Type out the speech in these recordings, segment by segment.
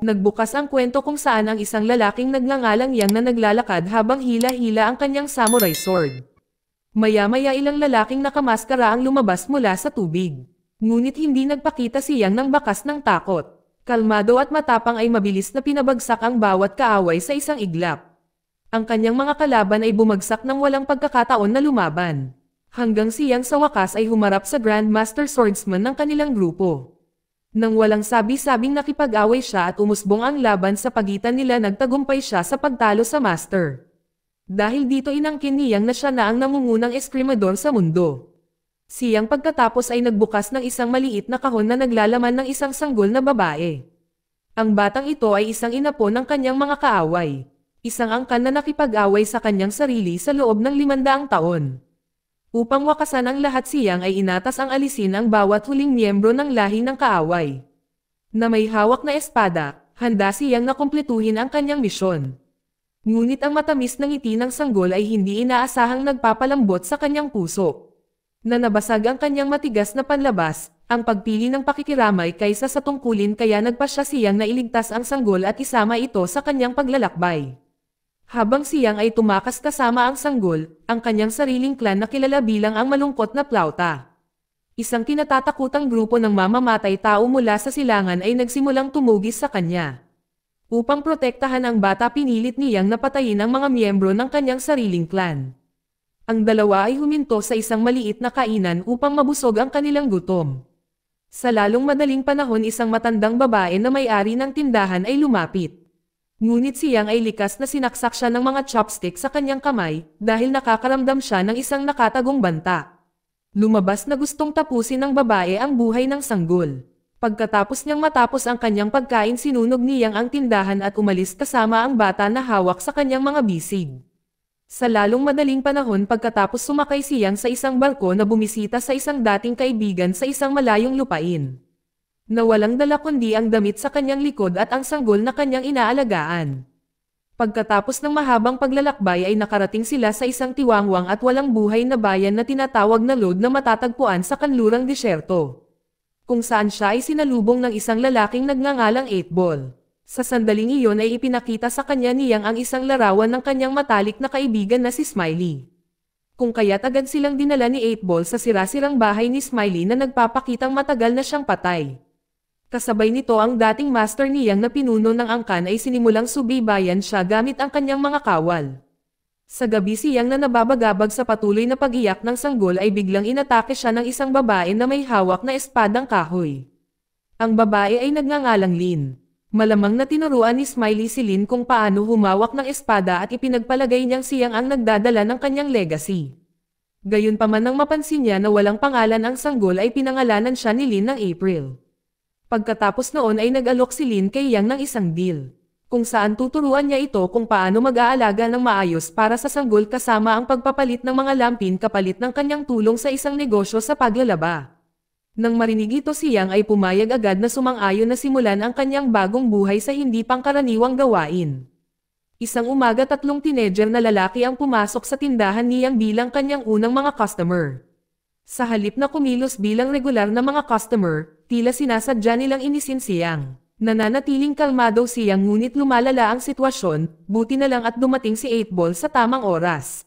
Nagbukas ang kwento kung saan ang isang lalaking nagngangalang Yang na naglalakad habang hila-hila ang kanyang samurai sword. Maya-maya ilang lalaking nakamaskara ang lumabas mula sa tubig. Ngunit hindi nagpakita si Yang ng bakas ng takot. Kalmado at matapang ay mabilis na pinabagsak ang bawat kaaway sa isang iglap. Ang kanyang mga kalaban ay bumagsak ng walang pagkakataon na lumaban. Hanggang si Yang sa wakas ay humarap sa Grandmaster Swordsman ng kanilang grupo. Nang walang sabi-sabing nakipag-away siya at umusbong ang laban sa pagitan nila, nagtagumpay siya sa pagtalo sa Master. Dahil dito inangkin ni Yang na siya na ang nangungunang eskrimador sa mundo. Si Yang pagkatapos ay nagbukas ng isang maliit na kahon na naglalaman ng isang sanggol na babae. Ang batang ito ay isang inapo ng kanyang mga kaaway. Isang angkan na nakipag-away sa kanyang sarili sa loob ng 500 taon. Upang wakasan ang lahat, si Yang ay inatas ang alisin ang bawat huling miyembro ng lahi ng kaaway. Na may hawak na espada, handa si Yang na kumpletuhin ang kanyang misyon. Ngunit ang matamis na ngiti ng sanggol ay hindi inaasahang nagpapalambot sa kanyang puso. Na nabasag ang kanyang matigas na panlabas, ang pagpili ng pakikiramay kaysa sa tungkulin, kaya nagpasya si Yang na iligtas ang sanggol at isama ito sa kanyang paglalakbay. Habang si Yang ay tumakas kasama ang sanggol, ang kanyang sariling clan na kilala bilang ang malungkot na plauta. Isang kinatatakutang grupo ng mamamatay tao mula sa silangan ay nagsimulang tumugis sa kanya. Upang protektahan ang bata, pinilit ni Yang na patayin ang mga miyembro ng kanyang sariling clan. Ang dalawa ay huminto sa isang maliit na kainan upang mabusog ang kanilang gutom. Sa lalong madaling panahon, isang matandang babae na may-ari ng tindahan ay lumapit. Ngunit si Yang ay likas na sinaksak siya ng mga chopstick sa kanyang kamay dahil nakakaramdam siya ng isang nakatagong banta. Lumabas na gustong tapusin ng babae ang buhay ng sanggol. Pagkatapos niyang matapos ang kanyang pagkain, sinunog ni Yang ang tindahan at umalis kasama ang bata na hawak sa kanyang mga bisig. Sa lalong madaling panahon, pagkatapos sumakay si Yang sa isang barko na bumisita sa isang dating kaibigan sa isang malayong lupain. Na walang dala kundi ang damit sa kanyang likod at ang sanggol na kanyang inaalagaan. Pagkatapos ng mahabang paglalakbay ay nakarating sila sa isang tiwangwang at walang buhay na bayan na tinatawag na Lod, na matatagpuan sa kanlurang disyerto. Kung saan siya ay sinalubong ng isang lalaking nagngangalang 8-Ball. Sa sandaling iyon ay ipinakita sa kanya ni Yang ang isang larawan ng kanyang matalik na kaibigan na si Smiley. Kung kaya't agad silang dinala ni 8-Ball sa sirasirang bahay ni Smiley na nagpapakitang matagal na siyang patay. Kasabay nito ang dating master ni Yang na pinuno ng angkan ay sinimulang subaybayan siya gamit ang kanyang mga kawal. Sa gabi, si Yang na nababagabag sa patuloy na pag-iyak ng sanggol ay biglang inatake siya ng isang babae na may hawak na espadang kahoy. Ang babae ay nagngangalang Lin. Malamang na tinuruan ni Smiley si Lin kung paano humawak ng espada at ipinagpalagay niyang si Yang ang nagdadala ng kanyang legacy. Gayunpaman, nang mapansin niya na walang pangalan ang sanggol, ay pinangalanan siya ni Lin ng April. Pagkatapos noon ay nag-alok si Lin kay Yang ng isang deal, kung saan tuturuan niya ito kung paano mag-aalaga ng maayos para sa sanggol, kasama ang pagpapalit ng mga lampin kapalit ng kanyang tulong sa isang negosyo sa paglalaba. Nang marinig ito, si Yang ay pumayag agad na sumang-ayon na simulan ang kanyang bagong buhay sa hindi pangkaraniwang gawain. Isang umaga, 3 teenager na lalaki ang pumasok sa tindahan ni Yang bilang kanyang unang mga customer. Sa halip na kumilos bilang regular na mga customer, tila sinasadya nilang inisin si Yang. Nananatiling kalmado si Yang, ngunit lumalala ang sitwasyon, buti na lang at dumating si 8-Ball sa tamang oras.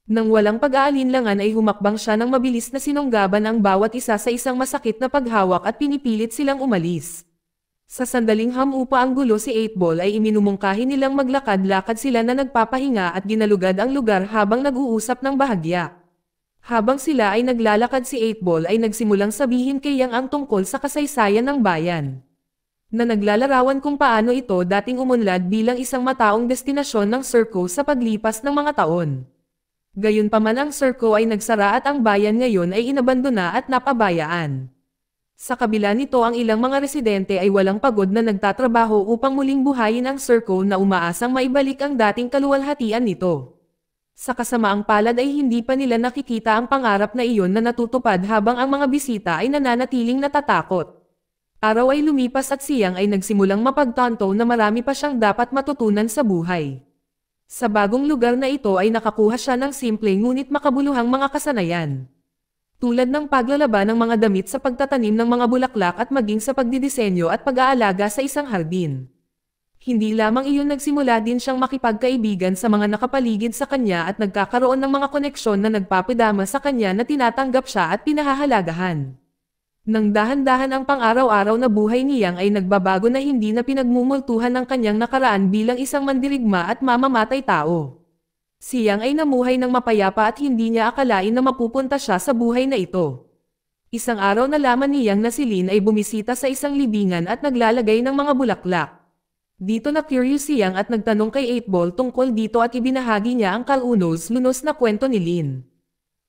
Nang walang pag-aalinlangan ay humakbang siya ng mabilis na sinunggaban ang bawat isa sa isang masakit na paghawak at pinipilit silang umalis. Sa sandaling hamupa ang gulo si 8-Ball ay iminumungkahi nilang maglakad-lakad sila na nagpapahinga at ginalugad ang lugar habang nag-uusap ng bahagya. Habang sila ay naglalakad, si 8-Ball ay nagsimulang sabihin kay Yang ang tungkol sa kasaysayan ng bayan. Na naglalarawan kung paano ito dating umunlad bilang isang mataong destinasyon ng Circo sa paglipas ng mga taon. Gayunpaman, ang Circo ay nagsara at ang bayan ngayon ay inabandona at napabayaan. Sa kabila nito, ang ilang mga residente ay walang pagod na nagtatrabaho upang muling buhayin ang Circo na umaasang maibalik ang dating kaluwalhatian nito. Sa kasamaang palad ay hindi pa nila nakikita ang pangarap na iyon na natutupad habang ang mga bisita ay nananatiling natatakot. Araw ay lumipas at si Yang ay nagsimulang mapagtanto na marami pa siyang dapat matutunan sa buhay. Sa bagong lugar na ito ay nakakuha siya ng simple ngunit makabuluhang mga kasanayan. Tulad ng paglalaba ng mga damit, sa pagtatanim ng mga bulaklak at maging sa pagdidisenyo at pag-aalaga sa isang hardin. Hindi lamang iyon, nagsimula din siyang makipagkaibigan sa mga nakapaligid sa kanya at nagkakaroon ng mga koneksyon na nagpapadama sa kanya na tinatanggap siya at pinahahalagahan. Nang dahan-dahan ang pang-araw-araw na buhay ni Yang ay nagbabago na hindi na pinagmumultuhan ng kanyang nakaraan bilang isang mandirigma at mamamatay tao. Si Yang ay namuhay ng mapayapa at hindi niya akalain na mapupunta siya sa buhay na ito. Isang araw nalaman ni Yang na si Lin ay bumisita sa isang libingan at naglalagay ng mga bulaklak. Dito na curious si Yang at nagtanong kay 8-Ball tungkol dito at ibinahagi niya ang kalunos-lunos na kwento ni Lin.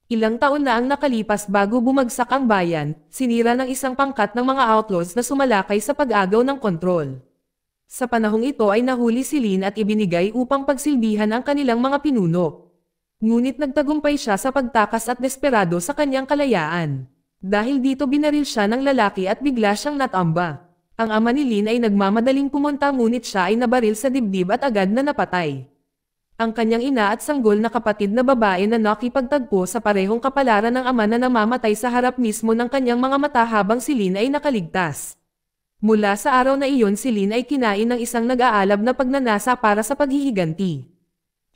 Ilang taon na ang nakalipas bago bumagsak ang bayan, sinira ng isang pangkat ng mga outlaws na sumalakay sa pag-agaw ng kontrol. Sa panahong ito ay nahuli si Lin at ibinigay upang pagsilbihan ang kanilang mga pinuno. Ngunit nagtagumpay siya sa pagtakas at desperado sa kanyang kalayaan. Dahil dito binaril siya ng lalaki at bigla siyang natamba. Ang ama ni Lin ay nagmamadaling pumunta ngunit siya ay nabaril sa dibdib at agad na napatay. Ang kanyang ina at sanggol na kapatid na babae na nakipagtagpo sa parehong kapalaran ng ama na namamatay sa harap mismo ng kanyang mga mata habang si Lin ay nakaligtas. Mula sa araw na iyon si Lin ay kinain ng isang nag-aalab na pagnanasa para sa paghihiganti.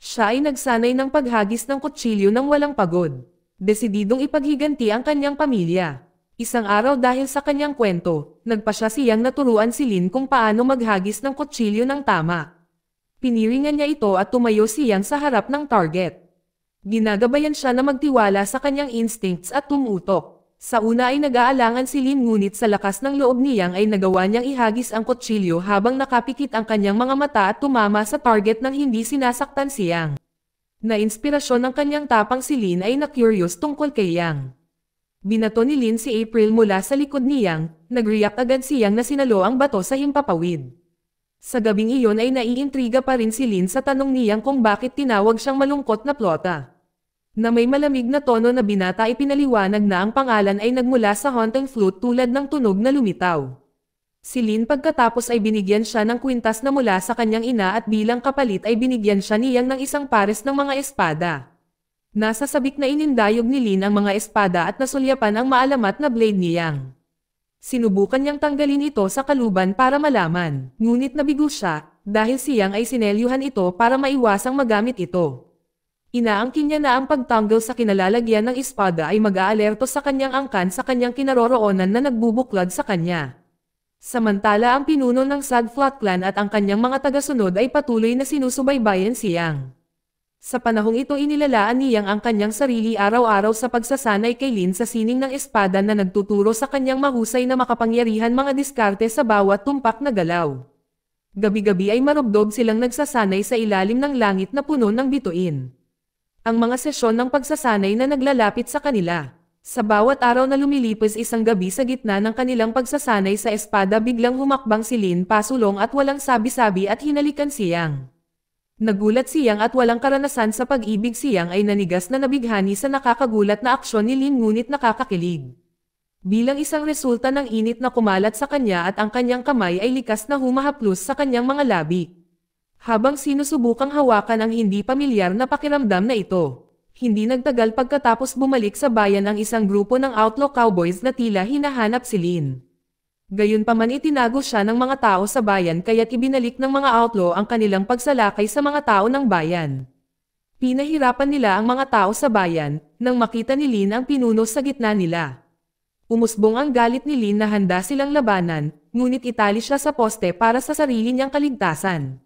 Siya ay nagsanay ng paghagis ng kutsilyo ng walang pagod. Desididong ipaghiganti ang kanyang pamilya. Isang araw dahil sa kanyang kwento, nagpa siya siyang naturuan si Lin kung paano maghagis ng kutsilyo ng tama. Piniringan niya ito at tumayo si Yang sa harap ng target. Ginagabayan siya na magtiwala sa kanyang instincts at tumutok. Sa una ay nag-aalangan si Lin ngunit sa lakas ng loob ni Yang ay nagawa niyang ihagis ang kutsilyo habang nakapikit ang kanyang mga mata at tumama sa target nang hindi sinasaktan si Yang. Na-inspirasyon ng kanyang tapang si Lin ay na-curious tungkol kay Yang. Binato ni Lin si April mula sa likod ni Yang, nag-react agad si Yang na sinalo ang bato sa himpapawid. Sa gabing iyon ay naiintriga pa rin si Lin sa tanong ni Yang kung bakit tinawag siyang malungkot na plota. Na may malamig na tono na binata ay pinaliwanag na ang pangalan ay nagmula sa haunting flute tulad ng tunog na lumitaw. Si Lin pagkatapos ay binigyan siya ng kwintas na mula sa kanyang ina at bilang kapalit ay binigyan siya ni Yang ng isang pares ng mga espada. Nasa sabik na inindayog ni Lin ang mga espada at nasulyapan ang maalamat na blade ni Yang. Sinubukan niyang tanggalin ito sa kaluban para malaman, ngunit nabigo siya, dahil si Yang ay sinelyuhan ito para maiwasang magamit ito. Inaangkin niya na ang pagtanggal sa kinalalagyan ng espada ay mag-aalerto sa kanyang angkan sa kanyang kinaroroonan na nagbubuklod sa kanya. Samantala ang pinuno ng Sadflat Clan at ang kanyang mga tagasunod ay patuloy na sinusubaybayan si Yang. Sa panahong ito inilalaan ni Yang ang kanyang sarili araw-araw sa pagsasanay kay Lin sa sining ng espada na nagtuturo sa kanyang mahusay na makapangyarihan mga diskarte sa bawat tumpak na galaw. Gabi-gabi ay marubdob silang nagsasanay sa ilalim ng langit na puno ng bituin. Ang mga sesyon ng pagsasanay na naglalapit sa kanila. Sa bawat araw na lumilipas isang gabi sa gitna ng kanilang pagsasanay sa espada biglang humakbang si Lin pasulong at walang sabi-sabi at hinalikan si Yang. Nagulat si Yang at walang karanasan sa pag-ibig si Yang ay nanigas na nabighani sa nakakagulat na aksyon ni Lin ngunit nakakakilig. Bilang isang resulta ng init na kumalat sa kanya at ang kanyang kamay ay likas na humahaplos sa kanyang mga labi. Habang sinusubukang hawakan ang hindi pamilyar na pakiramdam na ito. Hindi nagtagal pagkatapos bumalik sa bayan ang isang grupo ng outlaw cowboys na tila hinahanap si Lin. Gayunpaman itinago siya ng mga tao sa bayan kaya't ibinalik ng mga outlaw ang kanilang pagsalakay sa mga tao ng bayan. Pinahirapan nila ang mga tao sa bayan nang makita ni Lin ang pinuno sa gitna nila. Umusbong ang galit ni Lin na handa silang labanan, ngunit itali siya sa poste para sa sarili niyang kaligtasan.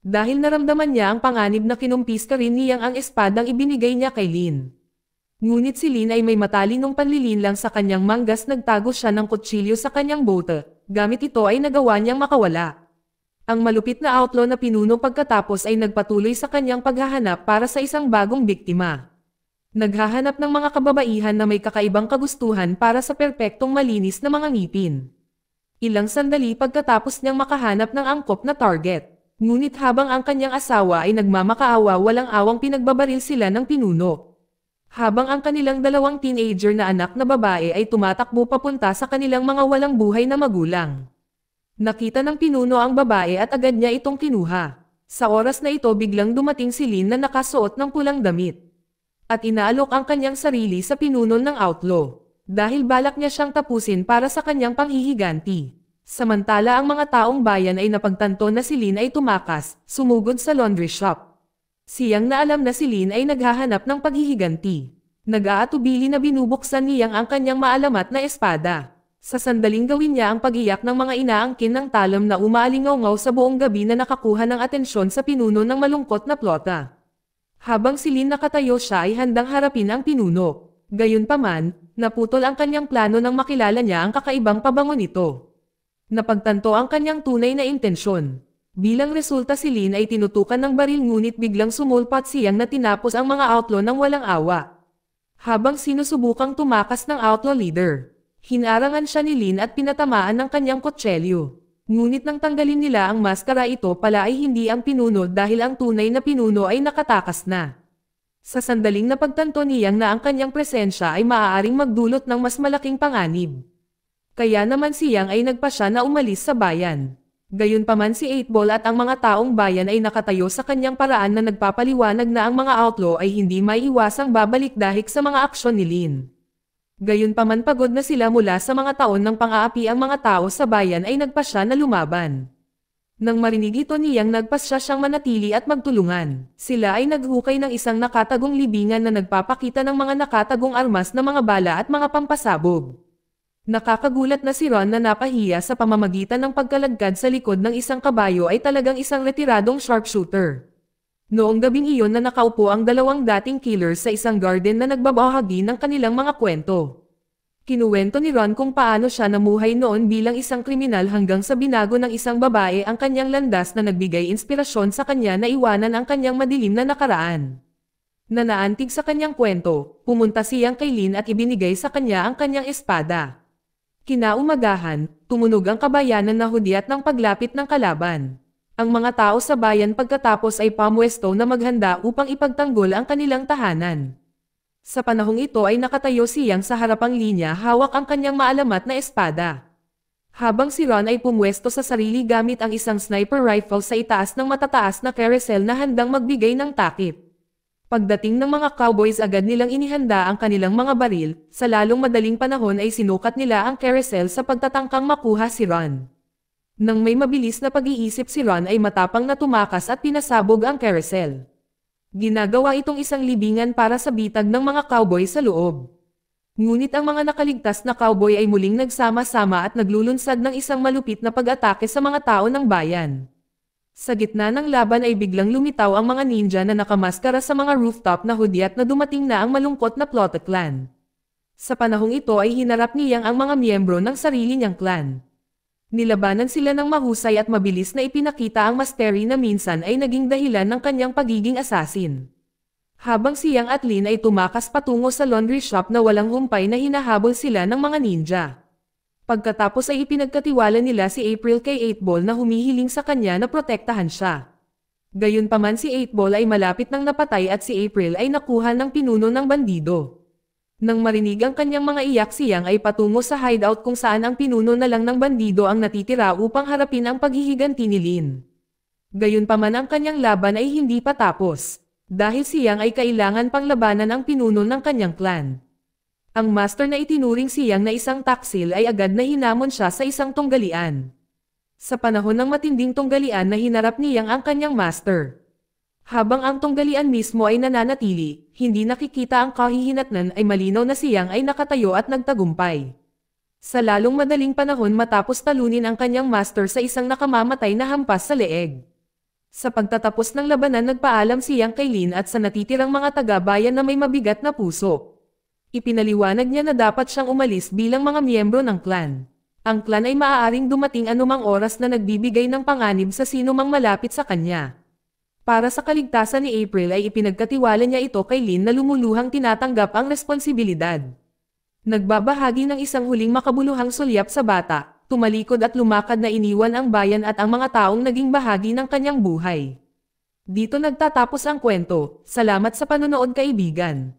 Dahil naramdaman niya ang panganib na kinumpiska rin niyang ang espadang ibinigay niya kay Lin. Ngunit si Lin ay may matalinong panlilinlang sa kanyang manggas nagtago siya ng kutsilyo sa kanyang bote, gamit ito ay nagawa niyang makawala. Ang malupit na outlaw na pinuno pagkatapos ay nagpatuloy sa kanyang paghahanap para sa isang bagong biktima. Naghahanap ng mga kababaihan na may kakaibang kagustuhan para sa perpektong malinis na mga ngipin. Ilang sandali pagkatapos niyang makahanap ng angkop na target. Ngunit habang ang kanyang asawa ay nagmamakaawa walang awang pinagbabaril sila ng pinuno. Habang ang kanilang dalawang teenager na anak na babae ay tumatakbo papunta sa kanilang mga walang buhay na magulang. Nakita ng pinuno ang babae at agad niya itong kinuha. Sa oras na ito biglang dumating si Lin na nakasuot ng pulang damit. At inaalok ang kanyang sarili sa pinuno ng outlaw. Dahil balak niya siyang tapusin para sa kanyang panghihiganti. Samantala ang mga taong bayan ay napagtanto na si Lin ay tumakas, sumugod sa laundry shop. Siyang na alam na si Lin ay naghahanap ng paghihiganti. Nag-aatubili na binubuksan niyang ang kanyang maalamat na espada. Sa sandaling gawin niya ang pag-iyak ng mga inaangkin ng talam na umaalingaw-ngaw sa buong gabi na nakakuha ng atensyon sa pinuno ng malungkot na plota. Habang si Lin nakatayo siya ay handang harapin ang pinuno. Gayunpaman, naputol ang kanyang plano nang makilala niya ang kakaibang pabango nito. Napagtanto ang kanyang tunay na intensyon. Bilang resulta si Lin ay tinutukan ng baril ngunit biglang sumulpat siyang na tinapos ang mga outlaw ng walang awa. Habang sinusubukang tumakas ng outlaw leader, hinarangan siya ni Lin at pinatamaan ng kanyang kutselyo. Ngunit nang tanggalin nila ang maskara ito pala ay hindi ang pinuno dahil ang tunay na pinuno ay nakatakas na. Sa sandaling napagtanto niyang na ang kanyang presensya ay maaaring magdulot ng mas malaking panganib. Kaya naman siyang ay nagpasya na umalis sa bayan. Gayunpaman si 8-Ball at ang mga taong bayan ay nakatayo sa kanyang paraan na nagpapaliwanag na ang mga outlaw ay hindi maiiwasang babalik dahil sa mga aksyon ni Lin. Gayunpaman pagod na sila mula sa mga taon ng pang-aapi ang mga tao sa bayan ay nagpasya na lumaban. Nang marinig ito niyang nagpasya siyang manatili at magtulungan. Sila ay naghukay ng isang nakatagong libingan na nagpapakita ng mga nakatagong armas na mga bala at mga pampasabog. Nakakagulat na si Ron na napahiya sa pamamagitan ng pagkalagkad sa likod ng isang kabayo ay talagang isang retiradong sharpshooter. Noong gabing iyon na nakaupo ang dalawang dating killers sa isang garden na nagbabahagi ng kanilang mga kwento. Kinuwento ni Ron kung paano siya namuhay noon bilang isang kriminal hanggang sa binago ng isang babae ang kanyang landas na nagbigay inspirasyon sa kanya na iwanan ang kanyang madilim na nakaraan. Nanaantig sa kanyang kwento, pumunta siyang kay Lin at ibinigay sa kanya ang kanyang espada. Kinaumagahan, tumunog ang kabayanan na hudyat ng paglapit ng kalaban. Ang mga tao sa bayan pagkatapos ay pamwesto na maghanda upang ipagtanggol ang kanilang tahanan. Sa panahong ito ay nakatayo siyang sa harapang linya hawak ang kanyang maalamat na espada. Habang si Ron ay pumwesto sa sarili gamit ang isang sniper rifle sa itaas ng matataas na carousel na handang magbigay ng takip. Pagdating ng mga cowboys agad nilang inihanda ang kanilang mga baril, sa lalong madaling panahon ay sinukat nila ang carousel sa pagtatangkang makuha si Ron. Nang may mabilis na pag-iisip si Ron ay matapang na tumakas at pinasabog ang carousel. Ginagawa itong isang libingan para sa bitag ng mga cowboy sa loob. Ngunit ang mga nakaligtas na cowboy ay muling nagsama-sama at naglulunsad ng isang malupit na pag-atake sa mga tao ng bayan. Sa gitna ng laban ay biglang lumitaw ang mga ninja na nakamaskara sa mga rooftop na hudyat na dumating na ang malungkot na Plota clan. Sa panahong ito ay hinarap niyang ang mga miyembro ng sarili niyang clan. Nilabanan sila ng mahusay at mabilis na ipinakita ang mastery na minsan ay naging dahilan ng kanyang pagiging assassin. Habang siyang at Lin ay tumakas patungo sa laundry shop na walang humpay na hinahabol sila ng mga ninja. Pagkatapos ay ipinagkatiwala nila si April kay 8-Ball na humihiling sa kanya na protektahan siya. Gayunpaman si 8-Ball ay malapit nang napatay at si April ay nakuha ng pinuno ng bandido. Nang marinig ang kanyang mga iyak siyang ay patungo sa hideout kung saan ang pinuno na lang ng bandido ang natitira upang harapin ang paghihiganti ni Lin. Gayunpaman ang kanyang laban ay hindi pa tapos, dahil siyang ay kailangan pang labanan ang pinuno ng kanyang clan. Ang master na itinuring siyang na isang taksil ay agad na hinamon siya sa isang tunggalian. Sa panahon ng matinding tunggalian na hinarap niyang ang kanyang master. Habang ang tunggalian mismo ay nananatili, hindi nakikita ang kahihinatnan ay malinaw na siyang ay nakatayo at nagtagumpay. Sa lalong madaling panahon matapos talunin ang kanyang master sa isang nakamamatay na hampas sa leeg. Sa pagtatapos ng labanan nagpaalam siyang kay Lin at sa natitirang mga taga-bayan na may mabigat na puso. Ipinaliwanag niya na dapat siyang umalis bilang mga miyembro ng clan. Ang clan ay maaaring dumating anumang oras na nagbibigay ng panganib sa sino mang malapit sa kanya. Para sa kaligtasan ni April ay ipinagkatiwala niya ito kay Lin na lumuluhang tinatanggap ang responsibilidad. Nagbabahagi ng isang huling makabuluhang sulyap sa bata, tumalikod at lumakad na iniwan ang bayan at ang mga taong naging bahagi ng kanyang buhay. Dito nagtatapos ang kwento. Salamat sa panonood kaibigan.